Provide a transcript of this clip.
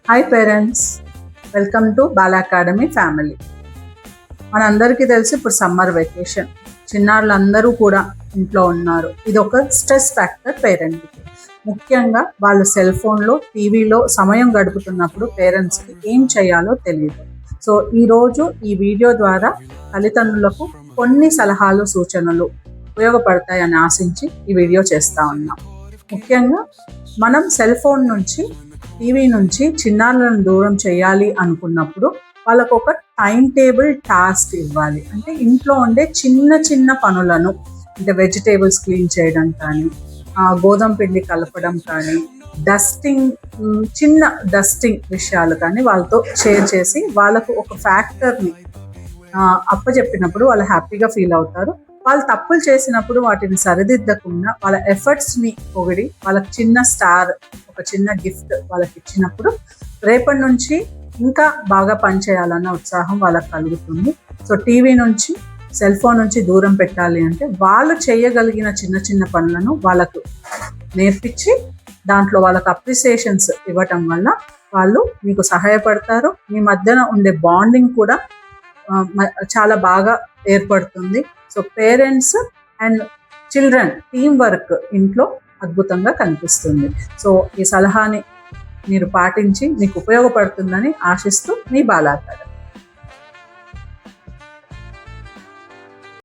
Hi parents, welcome to Bala academy family. మనందరికీ తెలిసి ఇప్పుడు సమ్మర్ వెకేషన్, చిన్నారులందరూ కూడా ఇంట్లో ఉన్నారు. ఇది ఒక స్ట్రెస్ ఫ్యాక్టర్ పేరెంట్కి. ముఖ్యంగా వాళ్ళు సెల్ ఫోన్లో, టీవీలో సమయం గడుపుతున్నప్పుడు పేరెంట్స్కి ఏం చేయాలో తెలియదు. సో ఈరోజు ఈ వీడియో ద్వారా తల్లిదండ్రులకు కొన్ని సలహాలు, సూచనలు ఉపయోగపడతాయని ఆశించి ఈ వీడియో చేస్తూ ఉన్నాం. ముఖ్యంగా మనం సెల్ ఫోన్ నుంచి, టీవీ నుంచి చిన్నారులను దూరం చేయాలి అనుకున్నప్పుడు వాళ్ళకు ఒక టైం టేబుల్ టాస్క్ ఇవ్వాలి. అంటే ఇంట్లో ఉండే చిన్న చిన్న పనులను, అంటే వెజిటేబుల్స్ క్లీన్ చేయడం కానీ, గోధుమ పిండి కలపడం కానీ, చిన్న డస్టింగ్ విషయాలు కానీ వాళ్ళతో షేర్ చేసి వాళ్ళకు ఒక ఫ్యాక్టర్ని అప్పచెప్పినప్పుడు వాళ్ళు హ్యాపీగా ఫీల్ అవుతారు. వాళ్ళు తప్పులు చేసినప్పుడు వాటిని సరిదిద్దకుండా వాళ్ళ ఎఫర్ట్స్ని పొగిడి వాళ్ళకి చిన్న స్టార్, ఒక చిన్న గిఫ్ట్ వాళ్ళకి ఇచ్చినప్పుడు రేపటి నుంచి ఇంకా బాగా పనిచేయాలన్న ఉత్సాహం వాళ్ళకి కలుగుతుంది. సో టీవీ నుంచి, సెల్ ఫోన్ నుంచి దూరం పెట్టాలి అంటే వాళ్ళు చేయగలిగిన చిన్న చిన్న పనులను వాళ్ళకు నేర్పించి దాంట్లో వాళ్ళకు అప్రిసియేషన్స్ ఇవ్వటం వల్ల వాళ్ళు మీకు సహాయపడతారు. మీ మధ్యన ఉండే బాండింగ్ కూడా చాలా బాగా ఏర్పడుతుంది. So parents and children team work ఇంట్లో అద్భుతంగా కనిపిస్తుంది. సో ఈ సలహాని మీరు పాటించి మీకు ఉపయోగపడుతుందని ఆశిస్తూ మీ బాల అకాడమీ.